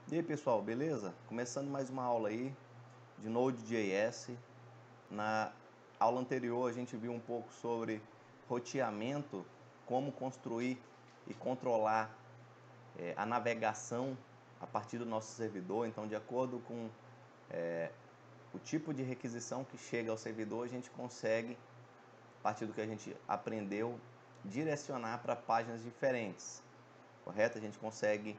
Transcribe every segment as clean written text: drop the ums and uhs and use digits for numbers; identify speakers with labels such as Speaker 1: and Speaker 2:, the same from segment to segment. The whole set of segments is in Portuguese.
Speaker 1: E aí pessoal, beleza? Começando mais uma aula aí de Node.js. Na aula anterior a gente viu um pouco sobre roteamento, como construir e controlar a navegação a partir do nosso servidor. Então, de acordo com o tipo de requisição que chega ao servidor, a gente consegue, a partir do que a gente aprendeu, direcionar para páginas diferentes, correto? A gente consegue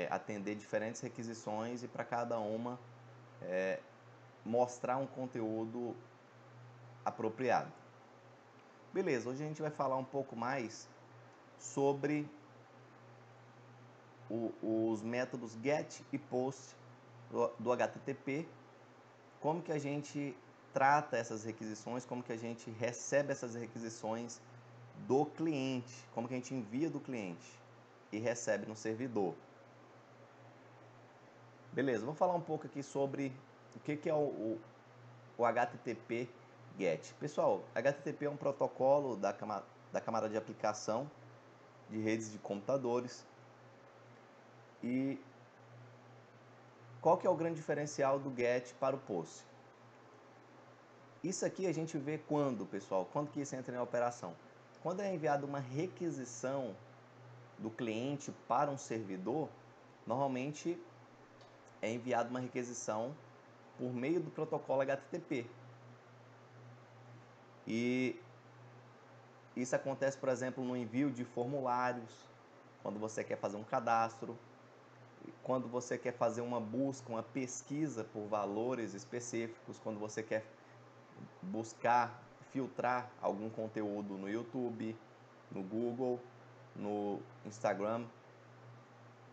Speaker 1: atender diferentes requisições e para cada uma mostrar um conteúdo apropriado. Beleza, hoje a gente vai falar um pouco mais sobre os métodos GET e POST do HTTP, como que a gente trata essas requisições, como que a gente recebe essas requisições do cliente, como que a gente envia do cliente e recebe no servidor. Beleza, vou falar um pouco aqui sobre o que é o HTTP GET. Pessoal, HTTP é um protocolo da camada de aplicação de redes de computadores. E qual que é o grande diferencial do GET para o POST? Isso aqui a gente vê quando, pessoal? Quando que isso entra em operação? Quando é enviada uma requisição do cliente para um servidor, normalmente é enviada uma requisição por meio do protocolo HTTP. E isso acontece, por exemplo, no envio de formulários, quando você quer fazer um cadastro, quando você quer fazer uma busca, uma pesquisa por valores específicos, quando você quer buscar, filtrar algum conteúdo no YouTube, no Google, no Instagram.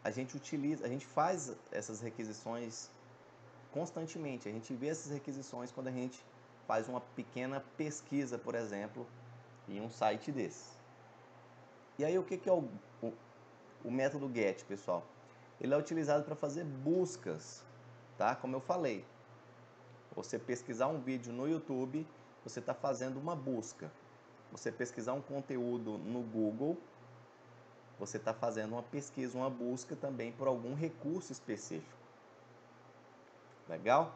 Speaker 1: A gente faz essas requisições constantemente. A gente vê essas requisições quando a gente faz uma pequena pesquisa, por exemplo, em um site desse. E aí o que é o método GET, pessoal? Ele é utilizado para fazer buscas, tá? Como eu falei, você pesquisar um vídeo no YouTube, você está fazendo uma busca. Você pesquisar um conteúdo no Google, você está fazendo uma pesquisa, uma busca também por algum recurso específico. Legal?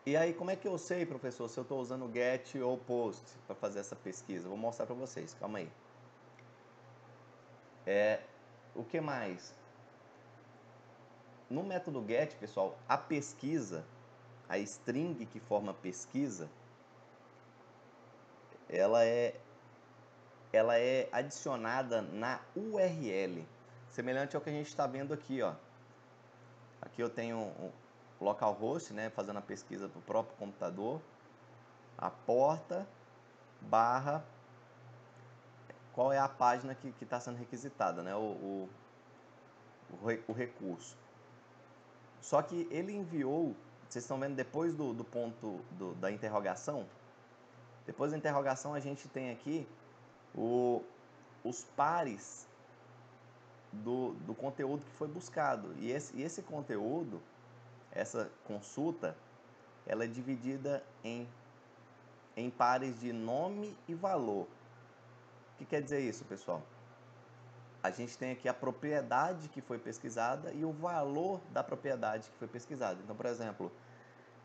Speaker 1: E aí, como é que eu sei, professor, se eu estou usando GET ou POST para fazer essa pesquisa? Vou mostrar para vocês, calma aí. O que mais? No método GET, pessoal, a pesquisa, a string que forma a pesquisa, ela é adicionada na URL, semelhante ao que a gente está vendo aqui, ó. Aqui eu tenho um localhost, né, fazendo a pesquisa para o próprio computador, a porta barra qual é a página que está sendo requisitada, né, o recurso. Só que ele enviou, vocês estão vendo depois do ponto da interrogação, depois da interrogação a gente tem aqui os pares do conteúdo que foi buscado. E esse conteúdo, essa consulta, ela é dividida em pares de nome e valor. O que quer dizer isso, pessoal? A gente tem aqui a propriedade que foi pesquisada e o valor da propriedade que foi pesquisada. Então, por exemplo,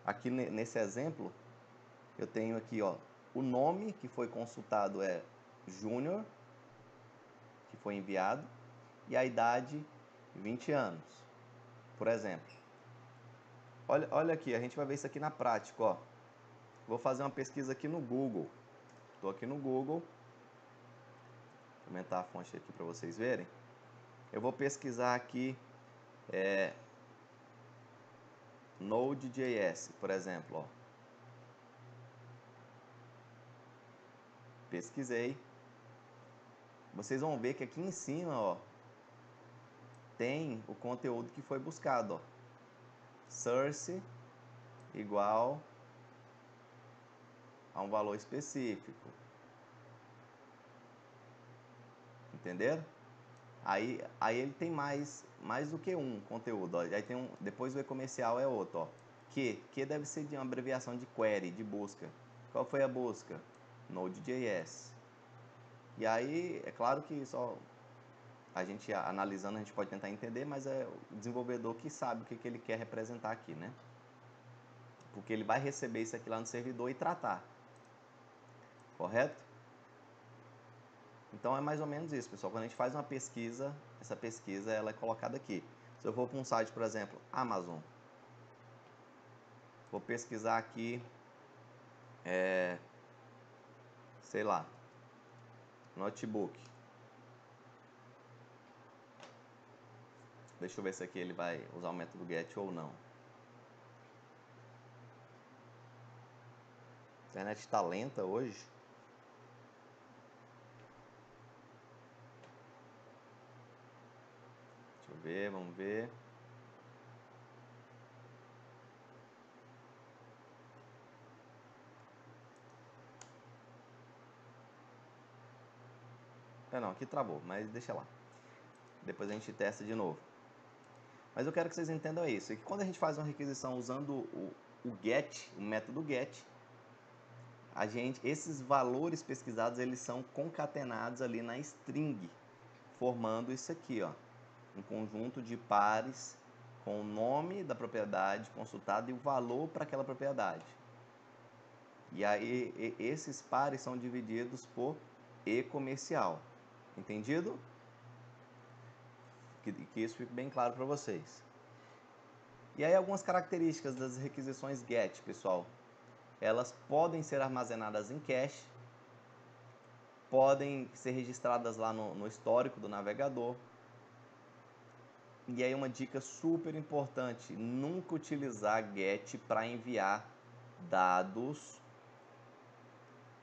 Speaker 1: aqui nesse exemplo, eu tenho aqui, ó, o nome que foi consultado é Júnior, que foi enviado, e a idade 20 anos, por exemplo. Olha aqui, a gente vai ver isso aqui na prática, ó. Vou fazer uma pesquisa aqui no Google. Estou aqui no Google. Vou aumentar a fonte aqui para vocês verem. Eu vou pesquisar aqui Node.js, por exemplo, ó. Pesquisei. Vocês vão ver que aqui em cima, ó, tem o conteúdo que foi buscado, ó. Source igual a um valor específico. Entenderam? Aí ele tem mais do que um conteúdo, ó. Aí tem depois o e-comercial é outro, ó. Que deve ser de uma abreviação de query, de busca. Qual foi a busca? Node.js. E aí, é claro que só a gente analisando, a gente pode tentar entender, mas é o desenvolvedor que sabe o que ele quer representar aqui, né? Porque ele vai receber isso aqui lá no servidor e tratar. Correto? Então é mais ou menos isso, pessoal. Quando a gente faz uma pesquisa, essa pesquisa ela é colocada aqui. Se eu for para um site, por exemplo, Amazon, vou pesquisar aqui, sei lá, notebook. Deixa eu ver se aqui ele vai usar o método get ou não. A internet está lenta hoje. Deixa eu ver, vamos ver. Não, aqui travou, mas deixa lá. Depois a gente testa de novo. Mas eu quero que vocês entendam isso. É que quando a gente faz uma requisição usando o get, o método get, esses valores pesquisados, eles são concatenados ali na string, formando isso aqui, ó, um conjunto de pares com o nome da propriedade consultada e o valor para aquela propriedade. E aí esses pares são divididos por e-comercial. Entendido? Que isso fique bem claro para vocês. E aí algumas características das requisições GET, pessoal. Elas podem ser armazenadas em cache, podem ser registradas lá no histórico do navegador. E aí uma dica super importante, nunca utilizar GET para enviar dados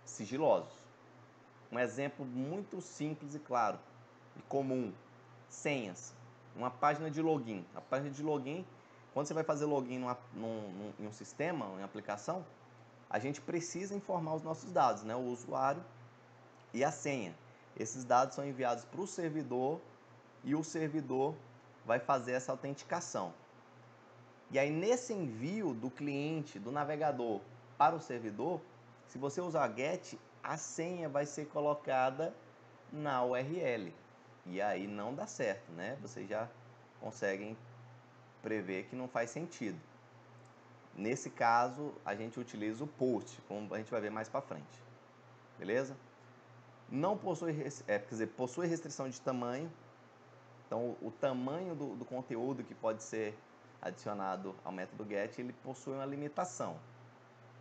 Speaker 1: sigilosos. Um exemplo muito simples e claro e comum, senhas. Uma página de login. A página de login, quando você vai fazer login em um sistema, em uma aplicação, a gente precisa informar os nossos dados, né? O usuário e a senha. Esses dados são enviados para o servidor e o servidor vai fazer essa autenticação. E aí nesse envio do cliente, do navegador para o servidor, se você usar GET, a senha vai ser colocada na URL. E aí não dá certo, né? Vocês já conseguem prever que não faz sentido. Nesse caso, a gente utiliza o post, como a gente vai ver mais para frente. Beleza? Não possui, possui restrição de tamanho. Então, o tamanho do conteúdo que pode ser adicionado ao método GET, ele possui uma limitação.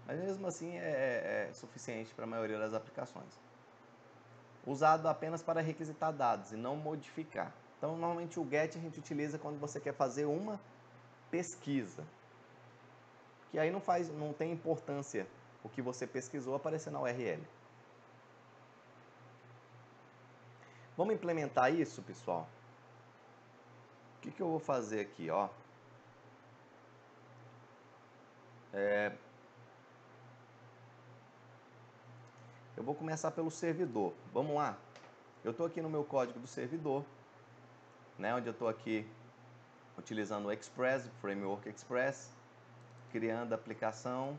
Speaker 1: Mas mesmo assim é suficiente para a maioria das aplicações. Usado apenas para requisitar dados e não modificar. Então, normalmente o GET a gente utiliza quando você quer fazer uma pesquisa. Que aí não tem importância o que você pesquisou aparecer na URL. Vamos implementar isso, pessoal? O que eu vou fazer aqui, ó? Eu vou começar pelo servidor. Vamos lá? Eu estou aqui no meu código do servidor, né? Onde eu estou aqui utilizando o Express, o Framework Express, criando a aplicação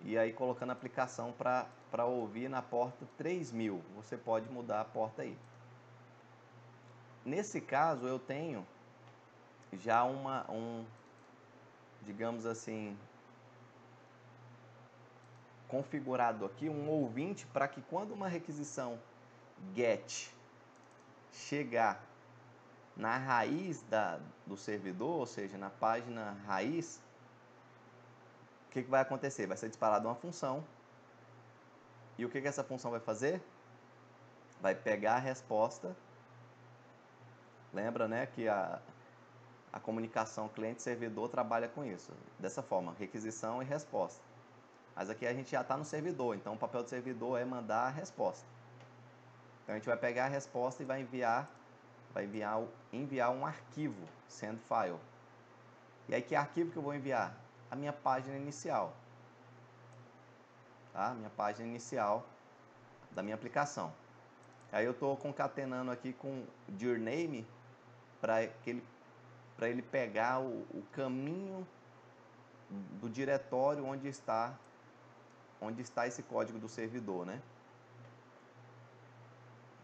Speaker 1: e aí colocando a aplicação para ouvir na porta 3000. Você pode mudar a porta aí. Nesse caso, eu tenho já digamos assim, configurado aqui um ouvinte para que quando uma requisição GET chegar na raiz do servidor, ou seja, na página raiz, o que vai acontecer? Vai ser disparada uma função. E o que essa função vai fazer? Vai pegar a resposta. Lembra, né, que a comunicação cliente-servidor trabalha com isso. Dessa forma, requisição e resposta. Mas aqui a gente já está no servidor, então o papel do servidor é mandar a resposta. Então a gente vai pegar a resposta e vai enviar um arquivo, send file. E aí que arquivo que eu vou enviar? A minha página inicial. Tá? Minha página inicial da minha aplicação. Aí eu estou concatenando aqui com dirname para ele pegar o caminho do diretório onde está esse código do servidor, né?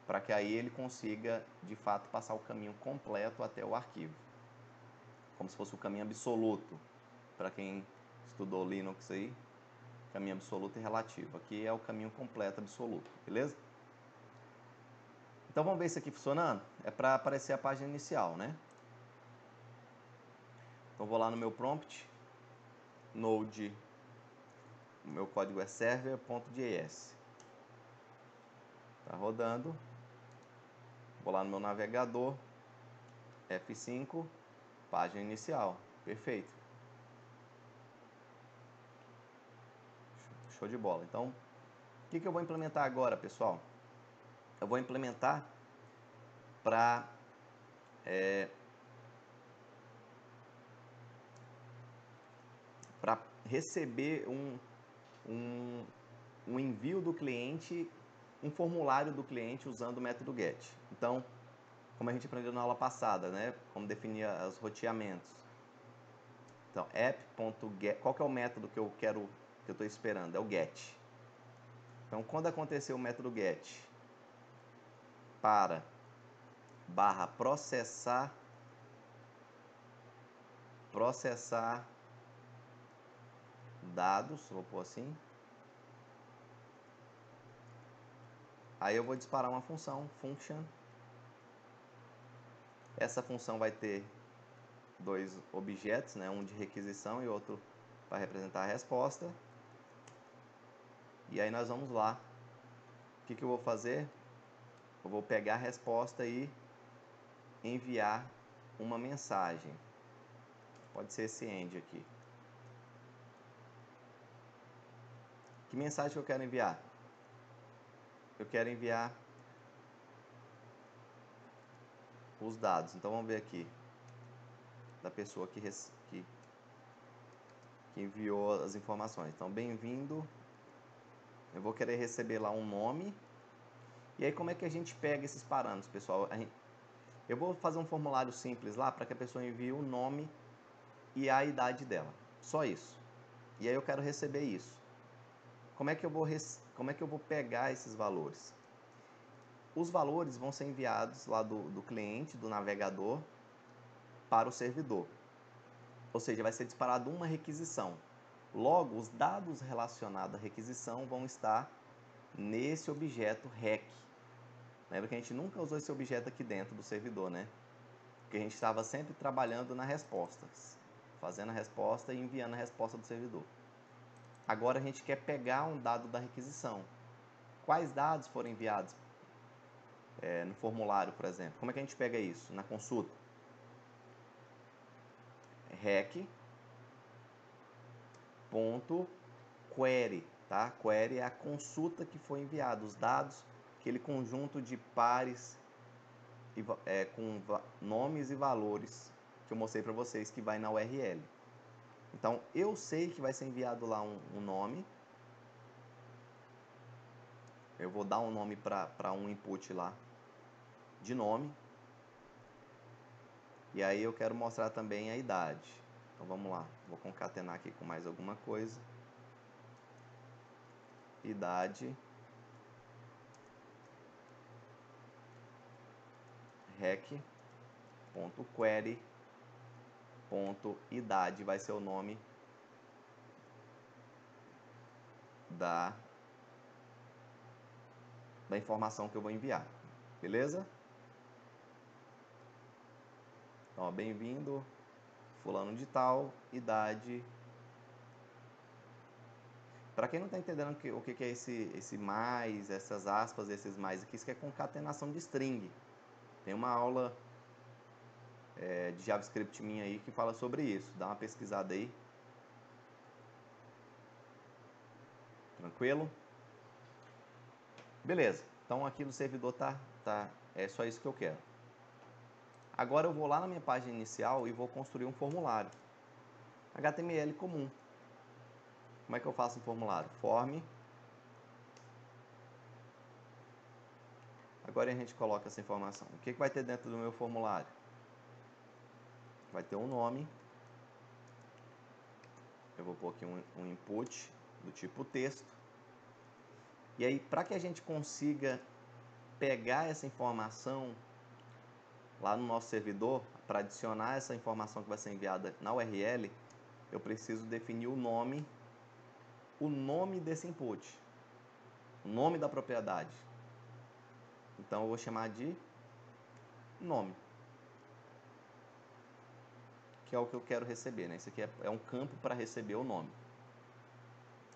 Speaker 1: para que aí ele consiga, de fato, passar o caminho completo até o arquivo. Como se fosse o caminho absoluto. Para quem estudou Linux aí, caminho absoluto e relativo. Aqui é o caminho completo absoluto, beleza? Então vamos ver isso aqui funcionando? É para aparecer a página inicial, né? Então vou lá no meu prompt, node, o meu código é server.js. Tá rodando. Vou lá no meu navegador, F5, página inicial. Perfeito. Show de bola. Então, o que eu vou implementar agora, pessoal? Eu vou implementar para receber um envio do cliente, um formulário do cliente usando o método GET. Então, como a gente aprendeu na aula passada, né? Como definir os roteamentos. Então, app.get, qual que é o método que eu estou esperando? É o GET. Então, quando acontecer o método GET para /processar dados, vou pôr assim. Aí eu vou disparar uma função, function. Essa função vai ter dois objetos, né? Um de requisição e outro para representar a resposta. E aí nós vamos lá. O que eu vou fazer? Eu vou pegar a resposta e enviar uma mensagem. Pode ser esse end aqui. Que mensagem que eu quero enviar? Eu quero enviar os dados. Então vamos ver aqui da pessoa que enviou as informações. Então, bem-vindo. Eu vou querer receber lá um nome. E aí como é que a gente pega esses parâmetros, pessoal? Eu vou fazer um formulário simples lá para que a pessoa envie o nome e a idade dela. Só isso. E aí eu quero receber isso. Como é que eu vou pegar esses valores? Os valores vão ser enviados lá do cliente, do navegador, para o servidor. Ou seja, vai ser disparado uma requisição. Logo, os dados relacionados à requisição vão estar nesse objeto REC. Lembra que a gente nunca usou esse objeto aqui dentro do servidor, né? Porque a gente estava sempre trabalhando na resposta, fazendo a resposta e enviando a resposta do servidor. Agora a gente quer pegar um dado da requisição. Quais dados foram enviados no formulário, por exemplo? Como é que a gente pega isso na consulta? rec.query, tá? Query é a consulta que foi enviada, os dados, aquele conjunto de pares com nomes e valores que eu mostrei para vocês que vai na URL. Então, eu sei que vai ser enviado lá um nome. Eu vou dar um nome para um input lá de nome. E aí eu quero mostrar também a idade. Então vamos lá, vou concatenar aqui com mais alguma coisa. Idade. rec.query.idade vai ser o nome da informação que eu vou enviar. Beleza? Então, bem-vindo, fulano de tal, idade. Para quem não está entendendo o que é esse mais, essas aspas, esses mais aqui, isso que é concatenação de string. Tem uma aula de JavaScript minha aí que fala sobre isso. Dá uma pesquisada aí. Tranquilo? Beleza. Então aqui no servidor é só isso que eu quero. Agora eu vou lá na minha página inicial e vou construir um formulário. HTML comum. Como é que eu faço um formulário? Form. Agora a gente coloca essa informação. O que vai ter dentro do meu formulário? Vai ter um nome. Eu vou pôr aqui um input do tipo texto. E aí, para que a gente consiga pegar essa informação lá no nosso servidor, para adicionar essa informação que vai ser enviada na URL, eu preciso definir o nome desse input, o nome da propriedade. Então eu vou chamar de nome, que é o que eu quero receber, né? Isso aqui é um campo para receber o nome.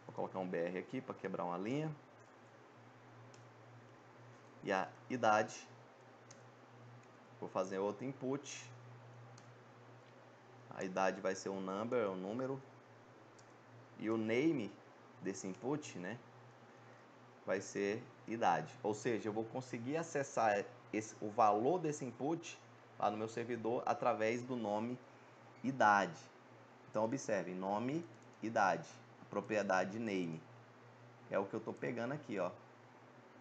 Speaker 1: Vou colocar um BR aqui para quebrar uma linha. E a idade, vou fazer outro input. A idade vai ser um number, um número. E o name desse input, né, vai ser idade. Ou seja, eu vou conseguir acessar o valor desse input lá no meu servidor através do nome idade. Então observe, nome, idade, a propriedade name. É o que eu estou pegando aqui, ó.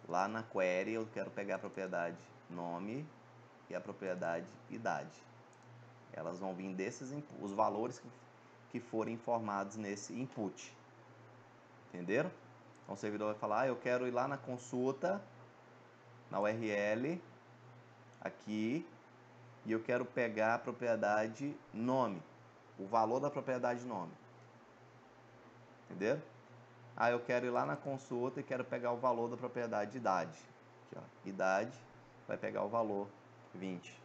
Speaker 1: Lá na query eu quero pegar a propriedade nome e a propriedade idade. Elas vão vir desses os valores que forem informados nesse input. Entenderam? Então o servidor vai falar, eu quero ir lá na consulta, na URL, aqui, e eu quero pegar a propriedade nome, o valor da propriedade nome. Entenderam? Eu quero ir lá na consulta e quero pegar o valor da propriedade idade. Aqui, ó, idade, vai pegar o valor 20.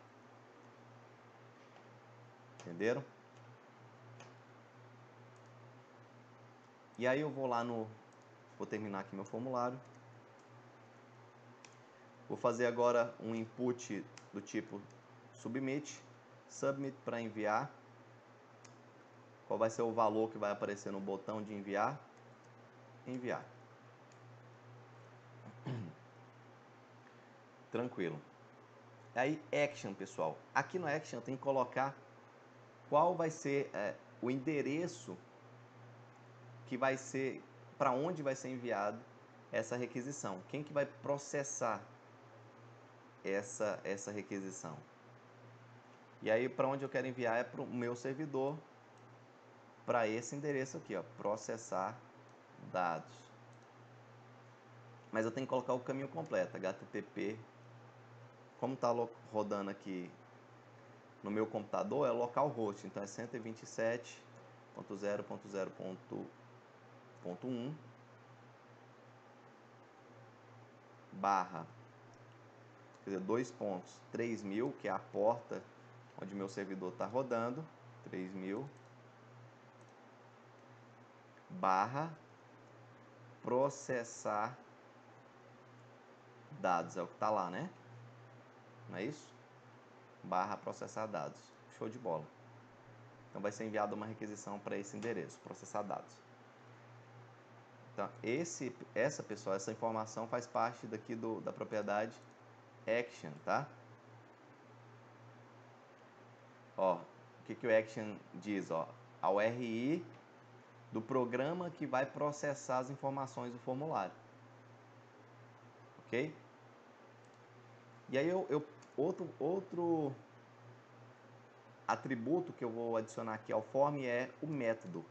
Speaker 1: Entenderam? E aí eu vou lá vou terminar aqui meu formulário. Vou fazer agora um input do tipo submit para enviar. Qual vai ser o valor que vai aparecer no botão de enviar? Enviar. Tranquilo. Aí, action, pessoal. Aqui no action eu tenho que colocar qual vai ser o endereço que vai ser, para onde vai ser enviado essa requisição. Quem que vai processar essa requisição? E aí, para onde eu quero enviar é para o meu servidor, para esse endereço aqui, ó, processar dados. Mas eu tenho que colocar o caminho completo, HTTP. Como está rodando aqui no meu computador, é localhost, então é 127.0.0.1 barra, quer dizer, 2.3000, que é a porta onde meu servidor está rodando, 3000, barra processar dados, é o que está lá, né? Não é isso? Barra processar dados. Show de bola. Então vai ser enviada uma requisição para esse endereço, processar dados. Então essa informação faz parte daqui da propriedade action, tá? Ó, o que o action diz, ó? A URI do programa que vai processar as informações do formulário. Ok? E aí outro atributo que eu vou adicionar aqui ao form é o método,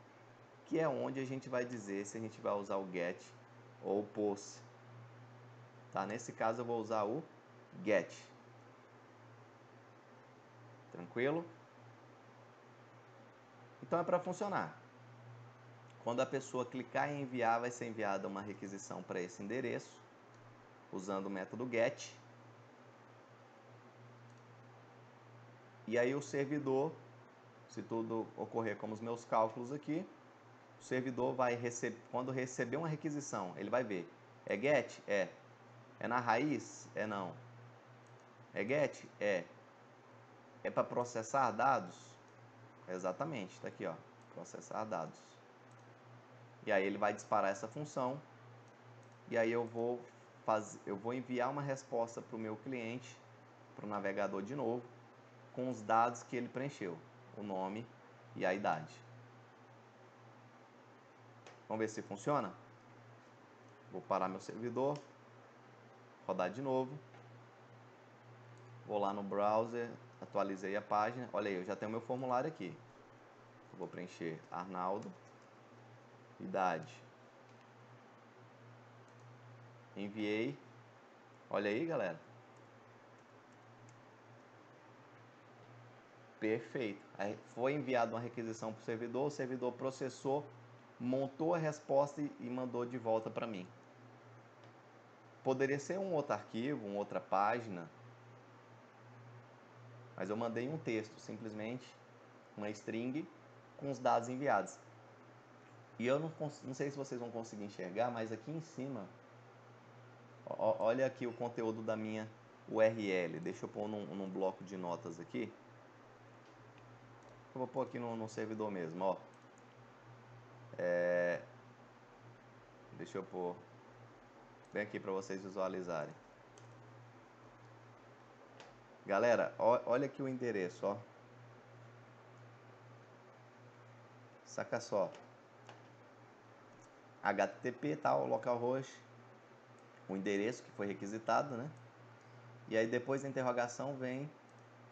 Speaker 1: que é onde a gente vai dizer se a gente vai usar o get ou o post. Tá? Nesse caso eu vou usar o get. Tranquilo? Então é para funcionar. Quando a pessoa clicar em enviar, vai ser enviada uma requisição para esse endereço, usando o método get. E aí o servidor, se tudo ocorrer como os meus cálculos aqui, o servidor vai receber, quando receber uma requisição, ele vai ver, é get? É. É na raiz? É não. É get? É. É para processar dados? Exatamente, está aqui, ó, processar dados. E aí ele vai disparar essa função, e aí eu vou enviar uma resposta para o meu cliente, para o navegador de novo, com os dados que ele preencheu, o nome e a idade. Vamos ver se funciona? Vou parar meu servidor, rodar de novo. Vou lá no browser, atualizei a página. Olha aí, eu já tenho meu formulário aqui. Eu vou preencher Arnaldo, idade. Enviei. Olha aí, galera. Perfeito. Aí foi enviada uma requisição para o servidor processou, montou a resposta e mandou de volta para mim. Poderia ser um outro arquivo, uma outra página, mas eu mandei um texto, simplesmente uma string com os dados enviados. E eu não sei se vocês vão conseguir enxergar, mas aqui em cima, olha aqui o conteúdo da minha URL. Deixa eu pôr num bloco de notas aqui. Eu vou pôr aqui no servidor mesmo, ó. Deixa eu pôr bem aqui para vocês visualizarem. Galera, olha aqui o endereço, ó. Saca só. HTTP, tal, localhost, o endereço que foi requisitado, né? E aí depois da interrogação vem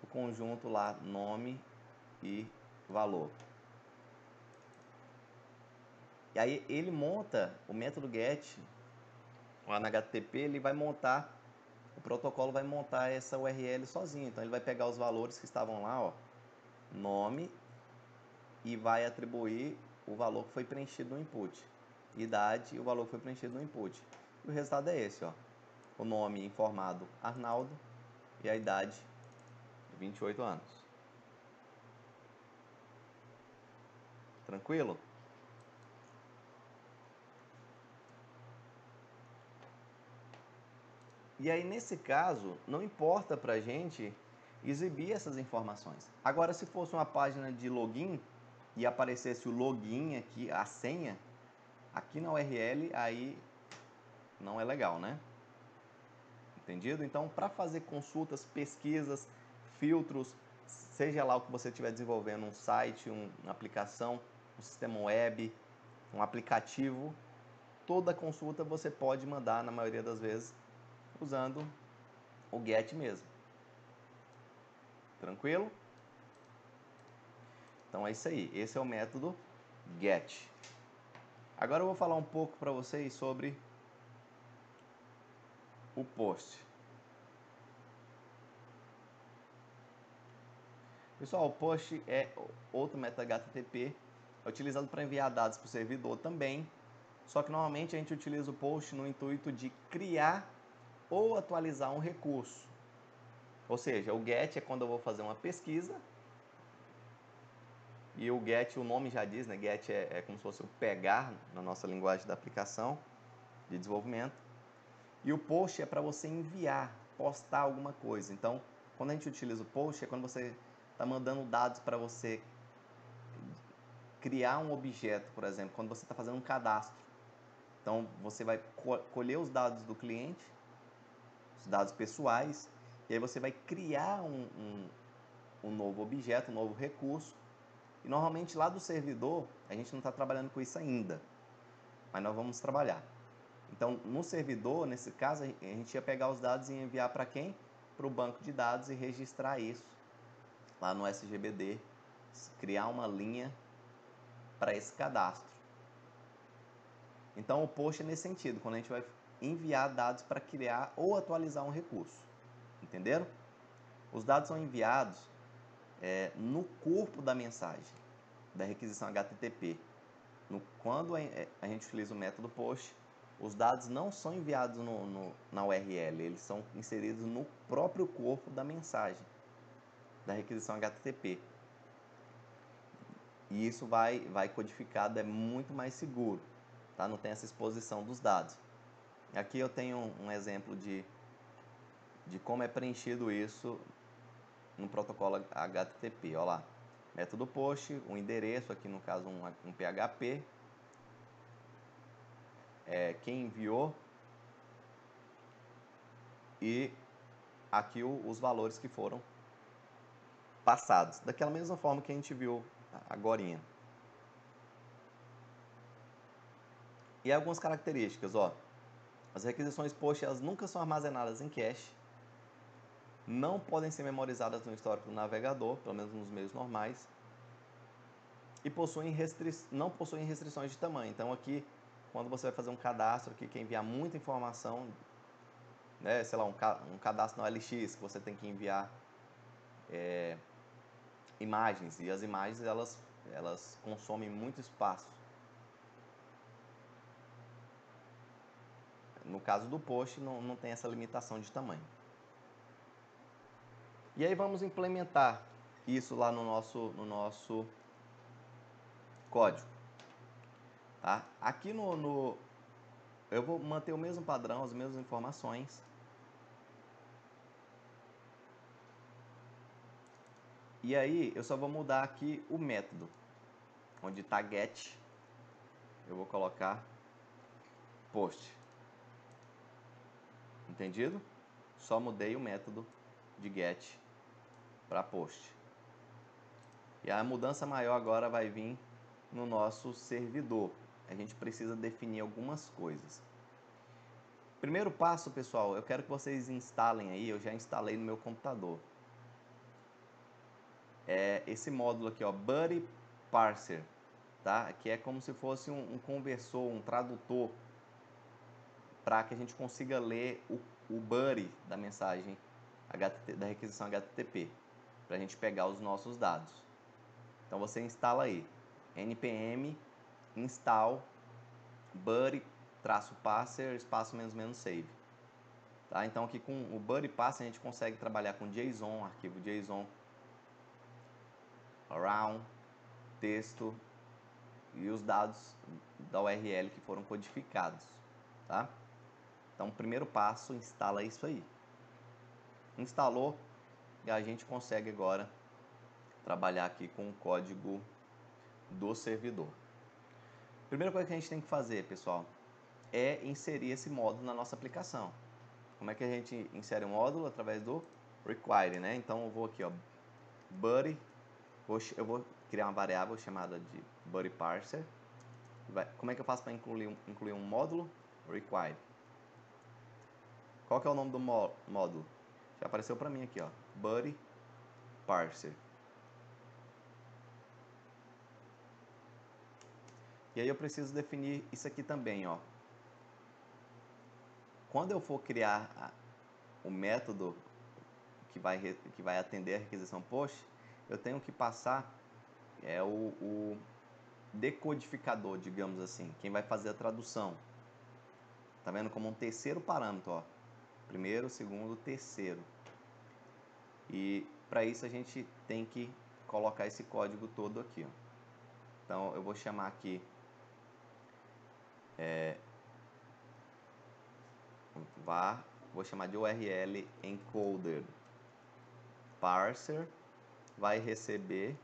Speaker 1: o conjunto lá, nome e valor. E aí ele monta o método get, lá na HTTP, ele vai montar, o protocolo vai montar essa URL sozinho. Então ele vai pegar os valores que estavam lá, ó, nome, e vai atribuir o valor que foi preenchido no input. Idade e o valor que foi preenchido no input. E o resultado é esse, ó. O nome informado Arnaldo e a idade 28 anos. Tranquilo? E aí, nesse caso, não importa pra gente exibir essas informações. Agora, se fosse uma página de login e aparecesse o login aqui, a senha, aqui na URL, aí não é legal, né? Entendido? Então, para fazer consultas, pesquisas, filtros, seja lá o que você estiver desenvolvendo, um site, uma aplicação, um sistema web, um aplicativo, toda consulta você pode mandar, na maioria das vezes, usando o GET mesmo. Tranquilo? Então é isso aí. Esse é o método GET. Agora eu vou falar um pouco para vocês sobre o POST. Pessoal, o POST é outro método HTTP, é utilizado para enviar dados para o servidor também, só que normalmente a gente utiliza o POST no intuito de criar ou atualizar um recurso. Ou seja, o GET é quando eu vou fazer uma pesquisa, e o GET, o nome já diz, né? GET é como se fosse o pegar na nossa linguagem da aplicação de desenvolvimento. E o POST é para você enviar, postar alguma coisa. Então, quando a gente utiliza o POST, é quando você está mandando dados para você criar um objeto, por exemplo, quando você está fazendo um cadastro. Então, você vai colher os dados do cliente, os dados pessoais, e aí você vai criar um novo objeto, um novo recurso. E normalmente lá do servidor, a gente não está trabalhando com isso ainda, mas nós vamos trabalhar. Então, no servidor, nesse caso, a gente ia pegar os dados e enviar para quem? Para o banco de dados e registrar isso lá no SGBD, criar uma linha para esse cadastro. Então, o POST é nesse sentido, quando a gente vai enviar dados para criar ou atualizar um recurso. Entenderam? Os dados são enviados no corpo da mensagem, da requisição HTTP. Quando a gente utiliza o método POST, os dados não são enviados na URL, eles são inseridos no próprio corpo da mensagem, da requisição HTTP. E isso vai codificado, é muito mais seguro, tá? Não tem essa exposição dos dados. Aqui eu tenho um exemplo de como é preenchido isso no protocolo HTTP. Olha lá, método POST, um endereço, aqui no caso um PHP, quem enviou, e aqui os valores que foram passados, daquela mesma forma que a gente viu agorinha. E algumas características, ó. As requisições POST, elas nunca são armazenadas em cache, não podem ser memorizadas no histórico do navegador, pelo menos nos meios normais, e não possuem restrições de tamanho. Então aqui, quando você vai fazer um cadastro que quer enviar muita informação, né, sei lá, um cadastro no OLX que você tem que enviar imagens, e as imagens elas consomem muito espaço. No caso do post não tem essa limitação de tamanho. E aí vamos implementar isso lá no nosso código. Tá? Aqui eu vou manter o mesmo padrão, as mesmas informações. E aí eu só vou mudar aqui o método. Onde está get, eu vou colocar post. Entendido? Só mudei o método de get para post. E a mudança maior agora vai vir no nosso servidor. A gente precisa definir algumas coisas. Primeiro passo, pessoal, eu quero que vocês instalem aí, eu já instalei no meu computador. É esse módulo aqui, ó, Buddy Parser, tá? Que é como se fosse um conversor, um tradutor, para que a gente consiga ler o Buddy da mensagem da requisição HTTP, para a gente pegar os nossos dados. Então você instala aí, npm install buddy-parser espaço -- save. Tá? Então aqui com o Buddy Parser a gente consegue trabalhar com JSON, arquivo JSON, around, texto e os dados da URL que foram codificados. Tá? Então, primeiro passo, instala isso aí. Instalou e a gente consegue agora trabalhar aqui com o código do servidor. Primeira coisa que a gente tem que fazer, pessoal, é inserir esse módulo na nossa aplicação. Como é que a gente insere um módulo? Através do require, né? Então eu vou aqui, ó, buddy, eu vou criar uma variável chamada de buddy parser. Como é que eu faço para incluir um módulo? Require. Qual que é o nome do módulo? Já apareceu para mim aqui, ó, buddy parser. E aí eu preciso definir isso aqui também, ó. Quando eu for criar o método que vai atender a requisição post, eu tenho que passar o decodificador, digamos assim, quem vai fazer a tradução. Tá vendo como um terceiro parâmetro, ó. Primeiro, segundo, terceiro. E para isso a gente tem que colocar esse código todo aqui, ó. Então eu vou chamar aqui vou chamar de URL encoder parser, vai receber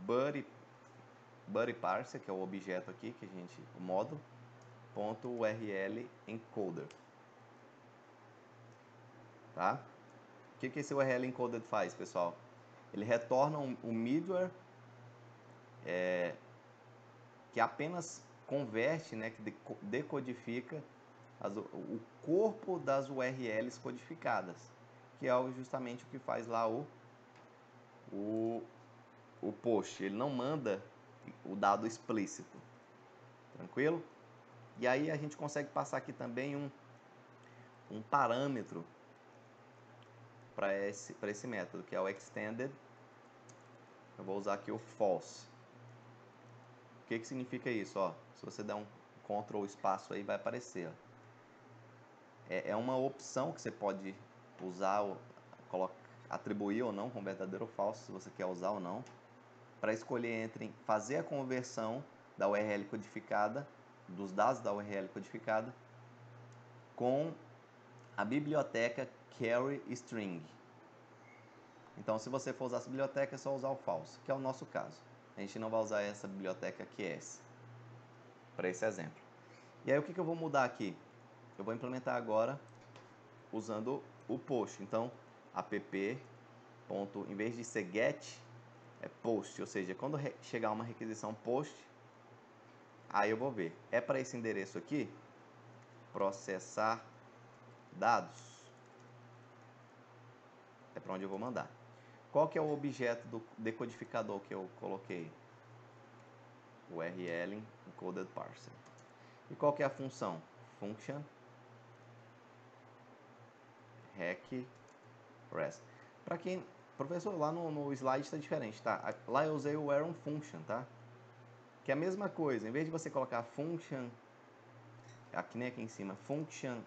Speaker 1: buddy parser, que é o objeto aqui que o módulo, .url encoder. Tá? O que esse URL encoder faz, pessoal? Ele retorna um middleware que apenas converte, né, que decodifica o corpo das URLs codificadas, que é justamente o que faz lá o post. Ele não manda o dado explícito. Tranquilo? E aí a gente consegue passar aqui também um parâmetro para esse método, que é o extended. Eu vou usar aqui o false. O que significa isso? Ó, se você der um Ctrl espaço aí, vai aparecer. Ó. É uma opção que você pode usar, atribuir ou não com verdadeiro ou falso, se você quer usar ou não, para escolher entre fazer a conversão da URL codificada, dos dados da URL codificada, com a biblioteca carry string. Então, se você for usar essa biblioteca, é só usar o false, que é o nosso caso. A gente não vai usar essa biblioteca QS para esse exemplo. E aí, o que eu vou mudar aqui? Eu vou implementar agora usando o post. Então, app, em vez de ser get, é post. Ou seja, quando chegar uma requisição post, aí eu vou ver. É para esse endereço aqui, processar dados. É para onde eu vou mandar. Qual que é o objeto do decodificador que eu coloquei? URL encoded parser. E qual que é a função? Function rec res. Para quem, professor, lá no slide está diferente, tá? Lá eu usei o arrow function, tá? Que é a mesma coisa, em vez de você colocar function, aqui nem aqui em cima, function,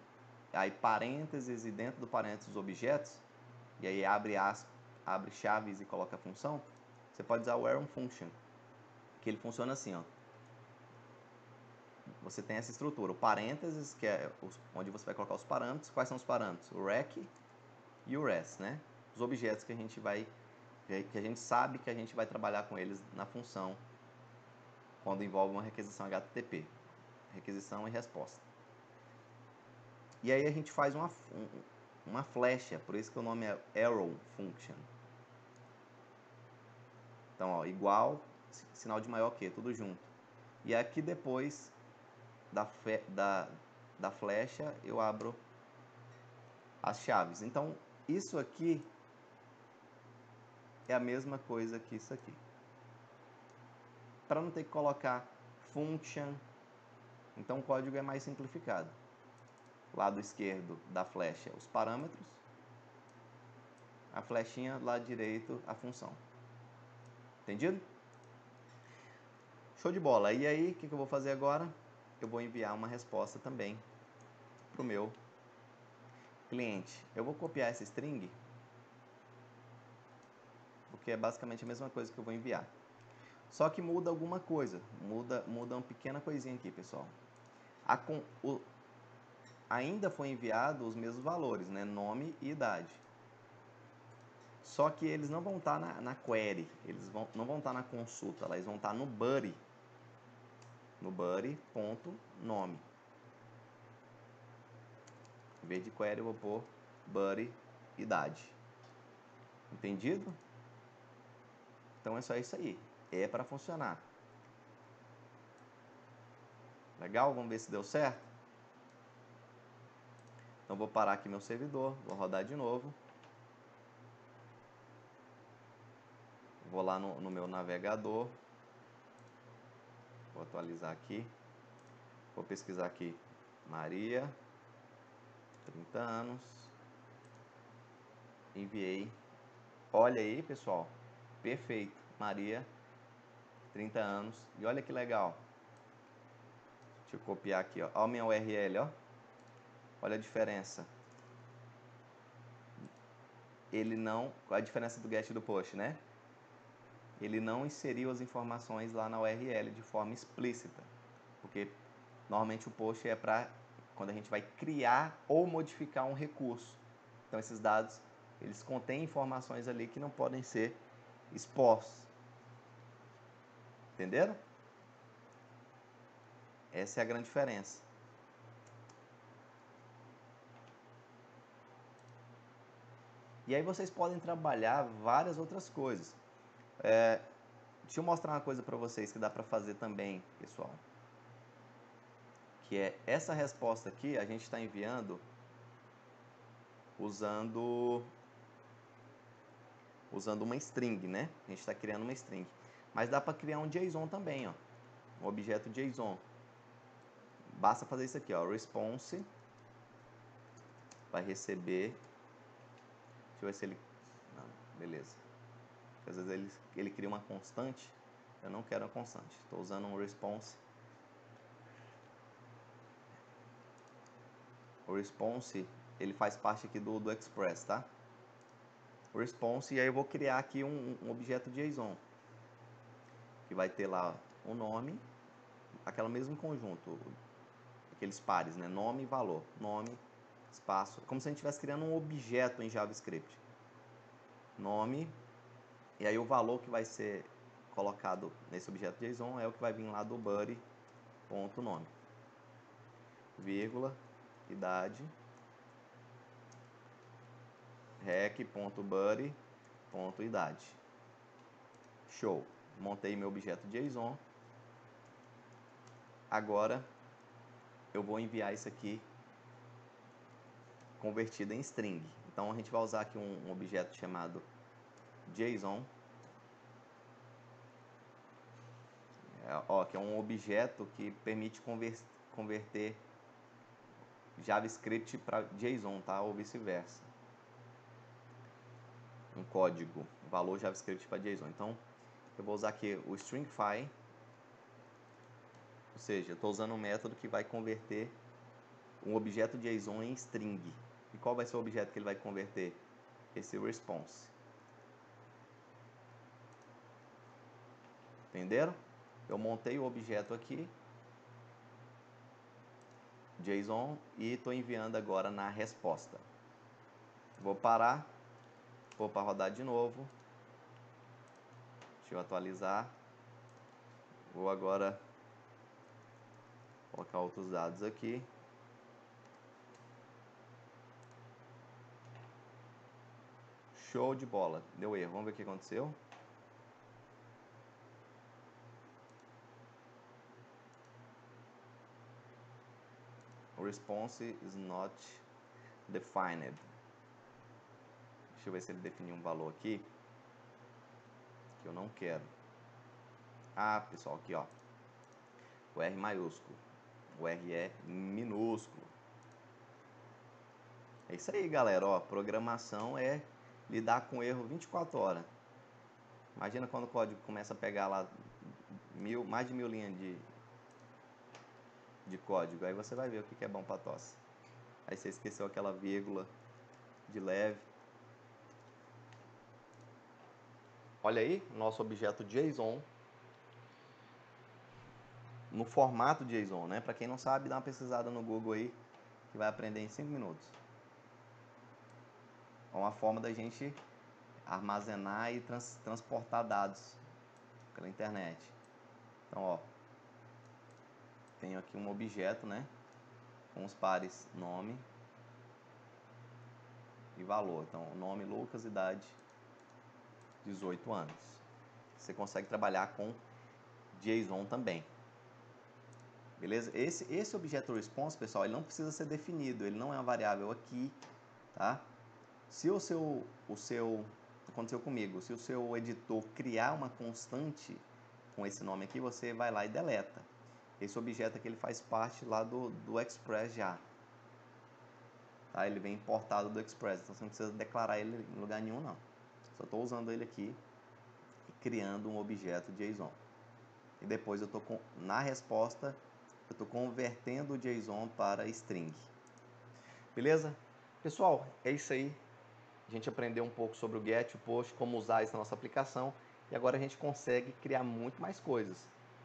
Speaker 1: aí parênteses e dentro do parênteses objetos, e aí abre chaves e coloca a função, você pode usar o arrow function, que ele funciona assim, ó. Você tem essa estrutura, o parênteses, que é onde você vai colocar os parâmetros. Quais são os parâmetros? O rec e o res, né? Os objetos que a gente sabe que a gente vai trabalhar com eles na função quando envolve uma requisição HTTP, requisição e resposta. E aí a gente faz uma flecha, por isso que o nome é arrow function. Então, ó, igual, sinal de maior que, tudo junto. E aqui depois da flecha eu abro as chaves. Então, isso aqui é a mesma coisa que isso aqui. Para não ter que colocar function, então o código é mais simplificado. Lado esquerdo da flecha, os parâmetros. A flechinha, lado direito, a função. Entendido? Show de bola. E aí, o que eu vou fazer agora? Eu vou enviar uma resposta também para o meu cliente. Eu vou copiar essa string, porque é basicamente a mesma coisa que eu vou enviar. Só que muda alguma coisa, muda uma pequena coisinha aqui, pessoal. Ainda foi enviado os mesmos valores, né? Nome e idade. Só que eles não vão estar na query, não vão estar na consulta, eles vão estar no buddy. No buddy.nome. Em vez de query, eu vou pôr buddy idade. Entendido? Então é só isso aí. É para funcionar. Legal? Vamos ver se deu certo? Então vou parar aqui meu servidor, vou rodar de novo. Vou lá no meu navegador. Vou atualizar aqui. Vou pesquisar aqui. Maria, 30 anos. Enviei. Olha aí, pessoal. Perfeito. Maria, 30 anos. E olha que legal. Deixa eu copiar aqui, ó. Olha a minha URL, ó. Olha a diferença. Ele não... Qual a diferença do get e do post, né? Ele não inseriu as informações lá na URL de forma explícita. Porque normalmente o post é para quando a gente vai criar ou modificar um recurso. Então esses dados, eles contêm informações ali que não podem ser expostos. Entenderam? Essa é a grande diferença. E aí vocês podem trabalhar várias outras coisas. Deixa eu mostrar uma coisa para vocês que dá para fazer também, pessoal. Que é essa resposta aqui, a gente está enviando usando uma string, né? A gente está criando uma string. Mas dá para criar um JSON também, ó. Um objeto JSON. Basta fazer isso aqui, ó. Response vai receber. Deixa eu ver se ele... Não, beleza. Porque às vezes ele cria uma constante. Eu não quero uma constante. Estou usando um response. O response, ele faz parte aqui do Express, tá? O response, e aí eu vou criar aqui um objeto JSON. Que vai ter lá o nome, aquele mesmo conjunto, aqueles pares, né? Nome e valor. Nome, espaço. Como se a gente estivesse criando um objeto em JavaScript. Nome, e aí o valor que vai ser colocado nesse objeto JSON é o que vai vir lá do buddy.nome. Vírgula, idade, rec.buddy.idade. Show. Montei meu objeto JSON. Agora eu vou enviar isso aqui convertido em string. Então a gente vai usar aqui um objeto chamado JSON. Que é um objeto que permite converter JavaScript para JSON, tá? Ou vice-versa. um código, valor JavaScript para JSON. Então, eu vou usar aqui o stringify, ou seja, eu estou usando um método que vai converter um objeto JSON em string. E qual vai ser o objeto que ele vai converter? Esse response. Entenderam? Eu montei o objeto aqui, JSON, e estou enviando agora na resposta. Vou parar, vou para rodar de novo. Deixa eu atualizar. Vou agora colocar outros dados aqui. Show de bola. Deu erro. Vamos ver o que aconteceu. O response is not defined. Deixa eu ver se ele definiu um valor aqui que eu não quero. Ah, pessoal, aqui ó, o R maiúsculo, o R é minúsculo. É isso aí, galera, ó, programação é lidar com erro 24 horas. Imagina quando o código começa a pegar lá mais de 1000 linhas de código, aí você vai ver o que é bom para tosse. Aí você esqueceu aquela vírgula de leve. Olha aí, nosso objeto JSON no formato JSON, né? Para quem não sabe, dá uma pesquisada no Google aí, que vai aprender em 5 minutos. É uma forma da gente armazenar e transportar dados pela internet. Então, ó, tenho aqui um objeto, né? Com os pares nome e valor. Então, nome Lucas, idade 18 anos. Você consegue trabalhar com JSON também. Beleza? Esse objeto response, pessoal, ele não precisa ser definido, ele não é uma variável aqui, tá? Se aconteceu comigo, se o seu editor criar uma constante com esse nome aqui, você vai lá e deleta. Esse objeto aqui ele faz parte lá do Express já. Tá? Ele vem importado do Express, então você não precisa declarar ele em lugar nenhum não. Só estou usando ele aqui e criando um objeto JSON. E depois eu estou na resposta, eu estou convertendo o JSON para string. Beleza? Pessoal, é isso aí. A gente aprendeu um pouco sobre o get, o post, como usar isso na nossa aplicação. E agora a gente consegue criar muito mais coisas.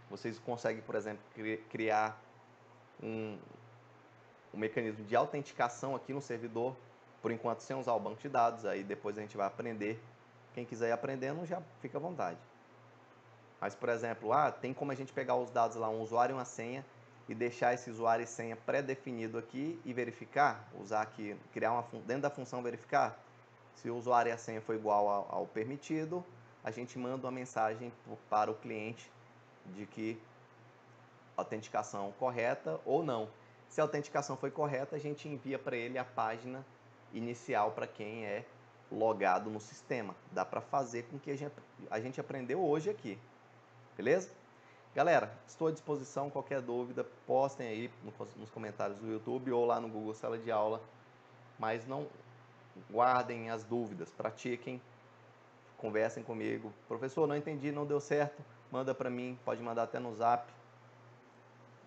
Speaker 1: Vocês conseguem, por exemplo, criar um mecanismo de autenticação aqui no servidor, por enquanto sem usar o banco de dados. Aí depois a gente vai aprender. Quem quiser ir aprendendo, já fica à vontade. Mas, por exemplo, tem como a gente pegar os dados lá, um usuário e uma senha, e deixar esse usuário e senha pré-definido aqui e verificar, usar aqui, criar dentro da função verificar. Se o usuário e a senha for igual ao permitido, a gente manda uma mensagem para o cliente de que a autenticação correta ou não. Se a autenticação foi correta, a gente envia para ele a página inicial para quem é logado no sistema. Dá para fazer com que a gente aprendeu hoje aqui. Beleza? Galera, estou à disposição. Qualquer dúvida, postem aí nos comentários do YouTube ou lá no Google Sala de Aula. Mas não guardem as dúvidas, pratiquem, conversem comigo. Professor, não entendi, não deu certo, manda para mim, pode mandar até no Zap.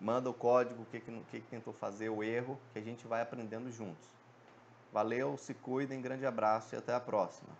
Speaker 1: Manda o código, o que tentou fazer, o erro, que a gente vai aprendendo juntos. Valeu, se cuidem, grande abraço e até a próxima.